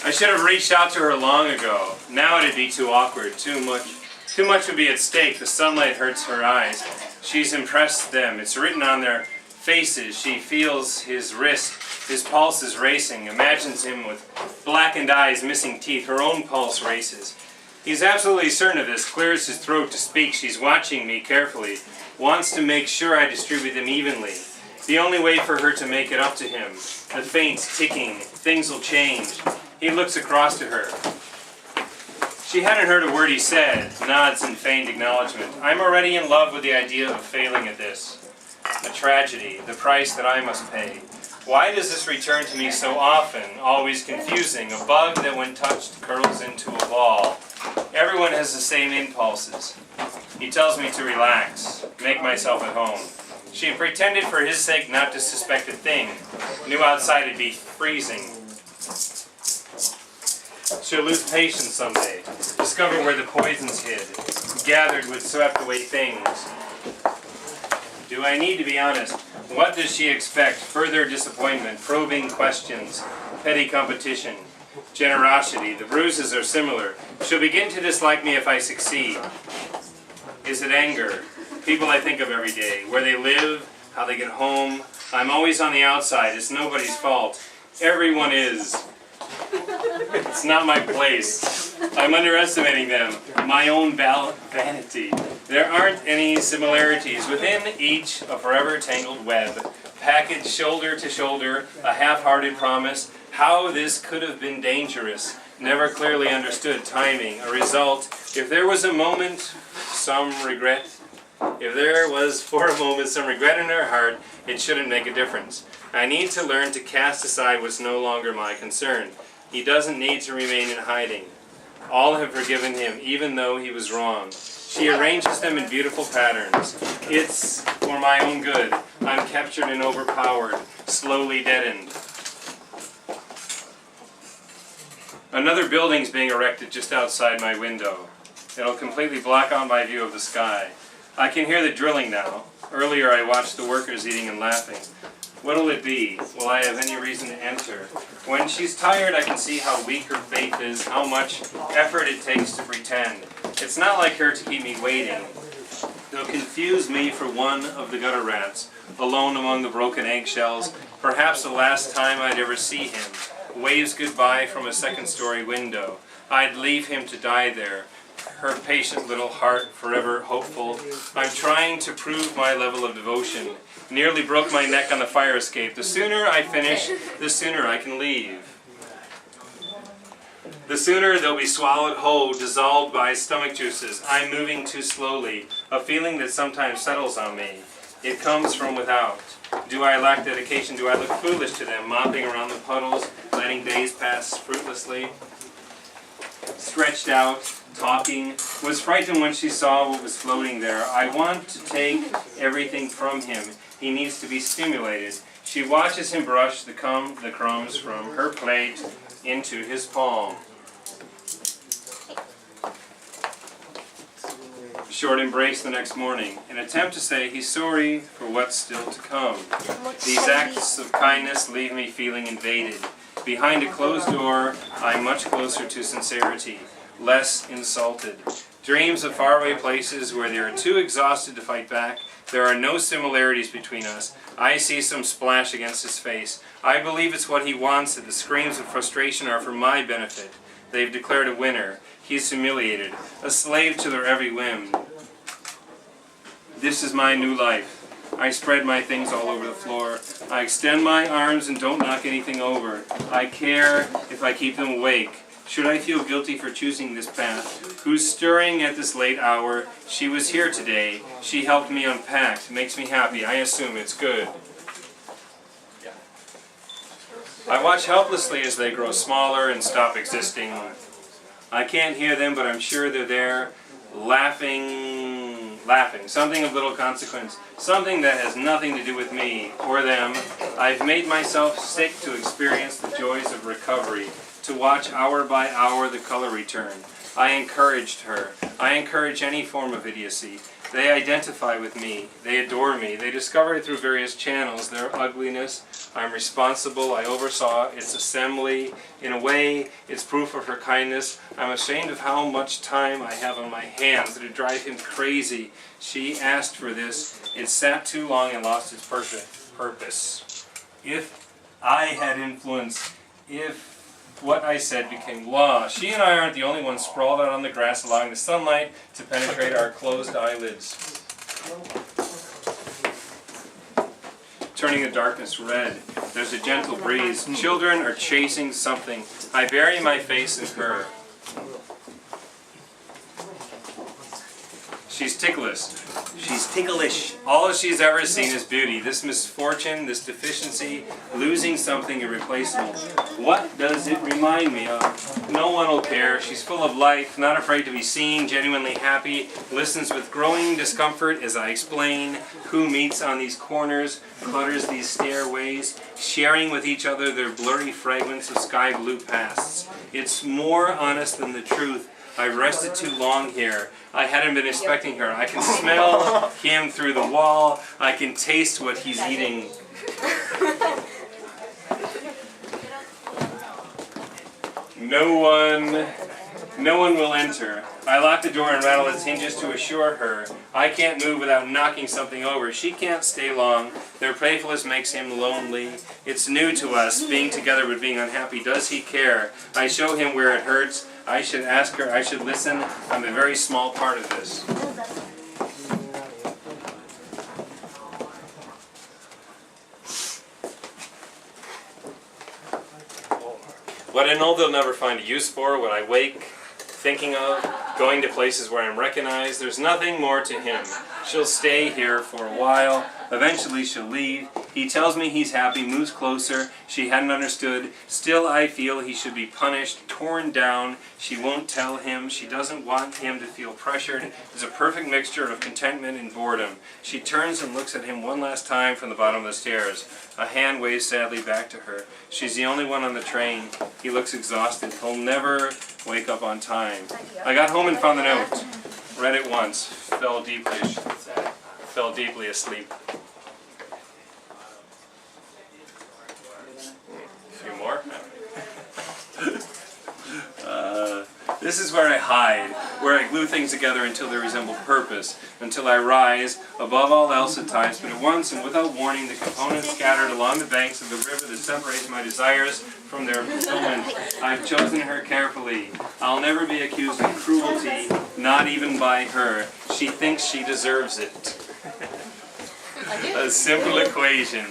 I should have reached out to her long ago. Now it'd be too awkward, too much would be at stake. The sunlight hurts her eyes. She's impressed them. It's written on their faces. She feels his wrist. His pulse is racing. Imagines him with blackened eyes, missing teeth. Her own pulse races. He's absolutely certain of this. Clears his throat to speak. She's watching me carefully. Wants to make sure I distribute them evenly. The only way for her to make it up to him. The faint's ticking. Things will change. He looks across to her. She hadn't heard a word he said, nods in feigned acknowledgement. I'm already in love with the idea of failing at this. A tragedy, the price that I must pay. Why does this return to me so often, always confusing? A bug that when touched curls into a ball. Everyone has the same impulses. He tells me to relax, make myself at home. She pretended for his sake not to suspect a thing. Knew outside it'd be freezing. She'll lose patience someday, discover where the poison's hid, gathered with swept away things. Do I need to be honest? What does she expect? Further disappointment, probing questions, petty competition, generosity. The bruises are similar. She'll begin to dislike me if I succeed. Is it anger? People I think of every day, where they live, how they get home. I'm always on the outside. It's nobody's fault. Everyone is. It's not my place. I'm underestimating them. My own vanity. There aren't any similarities. Within each, a forever tangled web. Packaged shoulder to shoulder, a half-hearted promise. How this could have been dangerous. Never clearly understood timing. A result. If there was a moment, some regret. If there was for a moment some regret in her heart, it shouldn't make a difference. I need to learn to cast aside what's no longer my concern. He doesn't need to remain in hiding. All have forgiven him, even though he was wrong. She arranges them in beautiful patterns. It's for my own good. I'm captured and overpowered, slowly deadened. Another building's being erected just outside my window. It'll completely block out my view of the sky. I can hear the drilling now. Earlier I watched the workers eating and laughing. What'll it be? Will I have any reason to enter? When she's tired, I can see how weak her faith is, how much effort it takes to pretend. It's not like her to keep me waiting. They'll confuse me for one of the gutter rats, alone among the broken eggshells, perhaps the last time I'd ever see him. Waves goodbye from a second-story window. I'd leave him to die there. Her patient little heart forever hopeful. I'm trying to prove my level of devotion. Nearly broke my neck on the fire escape. The sooner I finish, the sooner I can leave. The sooner they'll be swallowed whole, dissolved by stomach juices. I'm moving too slowly. A feeling that sometimes settles on me. It comes from without. Do I lack dedication? Do I look foolish to them, mopping around the puddles, letting days pass fruitlessly? Stretched out, talking, was frightened when she saw what was floating there. I want to take everything from him. He needs to be stimulated. She watches him brush the crumbs from her plate into his palm. Short embrace the next morning. An attempt to say he's sorry for what's still to come. These acts of kindness leave me feeling invaded. Behind a closed door, I'm much closer to sincerity, less insulted. Dreams of faraway places where they are too exhausted to fight back. There are no similarities between us. I see some splash against his face. I believe it's what he wants, that the screams of frustration are for my benefit. They've declared a winner. He's humiliated, a slave to their every whim. This is my new life. I spread my things all over the floor. I extend my arms and don't knock anything over. I care if I keep them awake. Should I feel guilty for choosing this path? Who's stirring at this late hour? She was here today. She helped me unpack. Makes me happy. I assume it's good. I watch helplessly as they grow smaller and stop existing. I can't hear them, but I'm sure they're there, laughing. Something of little consequence. Something that has nothing to do with me or them. I've made myself sick to experience the joys of recovery, to watch hour by hour the color return. I encouraged her. I encourage any form of idiocy. They identify with me. They adore me. They discover it through various channels. Their ugliness, I'm responsible. I oversaw its assembly. In a way, it's proof of her kindness. I'm ashamed of how much time I have on my hands. It'd drive him crazy. She asked for this. It sat too long and lost its purpose. If I had influence, if what I said became law. She and I aren't the only ones sprawled out on the grass allowing the sunlight to penetrate our closed eyelids. Turning the darkness red. There's a gentle breeze. Children are chasing something. I bury my face in her. She's ticklish. She's ticklish. All she's ever seen is beauty. This misfortune, this deficiency, losing something irreplaceable. What does it remind me of? No one will care. She's full of life, not afraid to be seen, genuinely happy, listens with growing discomfort as I explain who meets on these corners, clutters these stairways, sharing with each other their blurry fragments of sky blue pasts. It's more honest than the truth. I've rested too long here. I hadn't been expecting her. I can smell him through the wall. I can taste what he's eating. No one will enter. I lock the door and rattle its hinges to assure her. I can't move without knocking something over. She can't stay long. Their playfulness makes him lonely. It's new to us, being together but being unhappy. Does he care? I show him where it hurts. I should ask her. I should listen. I'm a very small part of this. What I know they'll never find a use for, what I wake thinking of, going to places where I'm recognized, there's nothing more to him. She'll stay here for a while. Eventually she'll leave. He tells me he's happy, moves closer. She hadn't understood. Still I feel he should be punished, torn down. She won't tell him. She doesn't want him to feel pressured. There's a perfect mixture of contentment and boredom. She turns and looks at him one last time from the bottom of the stairs. A hand waves sadly back to her. She's the only one on the train. He looks exhausted. He'll never wake up on time. I got home and found the note. Read it once. Fell deeply asleep. A few more. This is where I hide, where I glue things together until they resemble purpose, until I rise, above all else at times, but at once and without warning, the components scattered along the banks of the river that separates my desires from their fulfillment. I've chosen her carefully. I'll never be accused of cruelty, not even by her. She thinks she deserves it. A simple equation.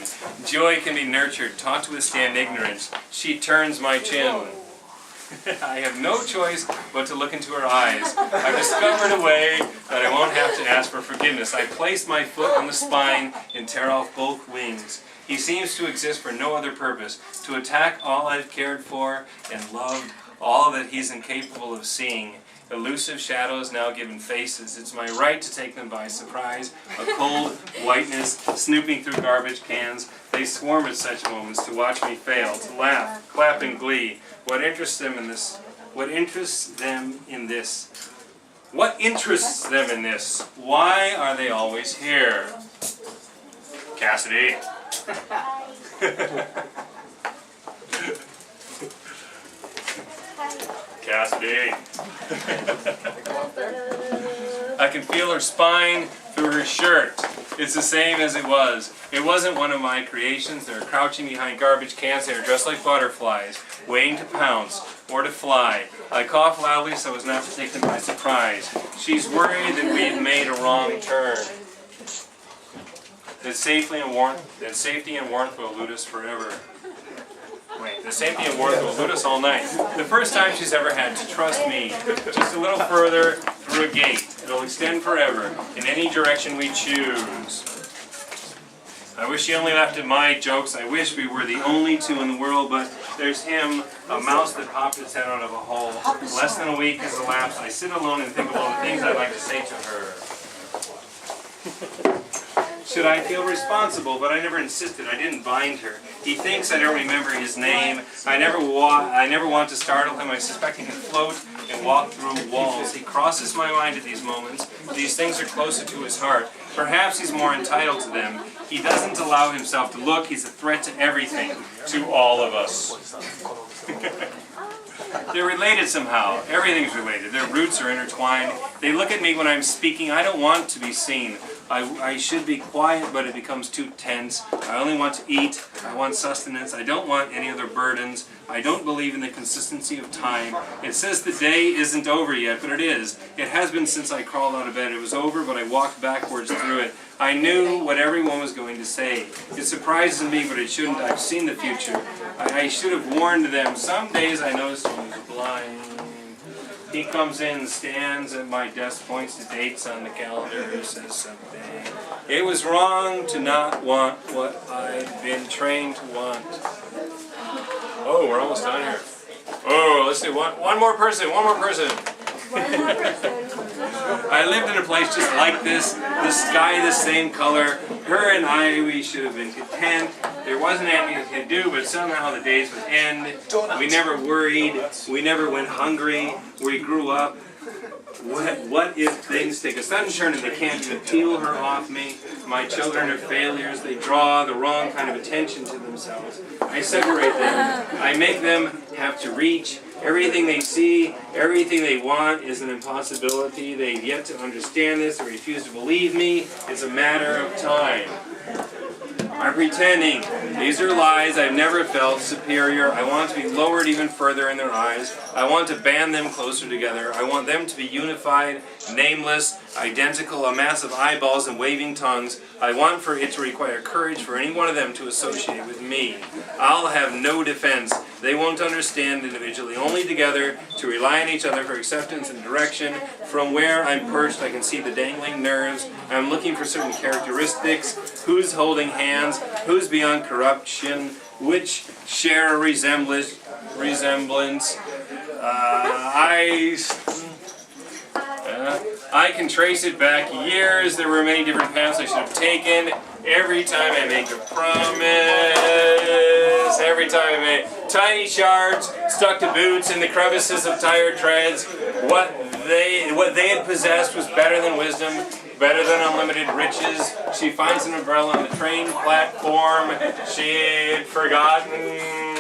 Joy can be nurtured, taught to withstand ignorance. She turns my chin. I have no choice but to look into her eyes. I've discovered a way that I won't have to ask for forgiveness. I place my foot on the spine and tear off both wings. He seems to exist for no other purpose, to attack all I've cared for and loved, all that he's incapable of seeing. Elusive shadows now given faces. It's my right to take them by surprise. A cold whiteness snooping through garbage cans. They swarm at such moments to watch me fail, to laugh, clap in glee. What interests them in this? What interests them in this? What interests them in this? Why are they always here? Cassidy. Cassidy. I can feel her spine through her shirt. It's the same as it was. It wasn't one of my creations. They were crouching behind garbage cans. They were dressed like butterflies, waiting to pounce or to fly. I coughed loudly so as not to take them by surprise. She's worried that we had made a wrong turn. That safety and warmth will elude us forever. Wait, the safety and warmth will elude us all night. The first time she's ever had to trust me. Just a little further through a gate. It'll extend forever, in any direction we choose. I wish she only laughed at my jokes. I wish we were the only two in the world, but there's him, a mouse that popped its head out of a hole. Less than a week has elapsed. I sit alone and think of all the things I'd like to say to her. Should I feel responsible? But I never insisted. I didn't bind her. He thinks I don't remember his name. I never want to startle him. I suspect he can float and walk through walls. He crosses my mind at these moments. These things are closer to his heart. Perhaps he's more entitled to them. He doesn't allow himself to look. He's a threat to everything, to all of us. They're related somehow. Everything's related. Their roots are intertwined. They look at me when I'm speaking. I don't want to be seen. I should be quiet, but it becomes too tense. I only want to eat. I want sustenance. I don't want any other burdens. I don't believe in the consistency of time. It says the day isn't over yet, but it is. It has been since I crawled out of bed. It was over, but I walked backwards through it. I knew what everyone was going to say. It surprises me, but it shouldn't. I've seen the future. I should have warned them. Some days I noticed he was blind. He comes in, stands at my desk, points to dates on the calendar, says something. It was wrong to not want what I'd been trained to want. Oh, we're almost done here. Oh, let's see, one more person. I lived in a place just like this, the sky the same color. Her and I, we should have been content. There wasn't anything to do, but somehow the days would end. We never worried. We never went hungry. We grew up. What if things take a sudden turn and they can't even peel her off me? My children are failures. They draw the wrong kind of attention to themselves. I separate them. I make them have to reach. Everything they see, everything they want is an impossibility. They've yet to understand this. They refuse to believe me. It's a matter of time. I'm pretending. These are lies. I've never felt superior. I want to be lowered even further in their eyes. I want to band them closer together. I want them to be unified, nameless, identical, a mass of eyeballs and waving tongues. I want for it to require courage for any one of them to associate with me. I'll have no defense. They won't understand individually, only together, to rely on each other for acceptance and direction. From where I'm perched, I can see the dangling nerves. I'm looking for certain characteristics. Who's holding hands? Who's beyond corruption? Which share a resemblance? I can trace it back years. There were many different paths I should have taken. Every time I make a promise, every time I make tiny shards stuck to boots in the crevices of tired treads. What they had possessed was better than wisdom, better than unlimited riches. She finds an umbrella on the train platform she'd forgotten.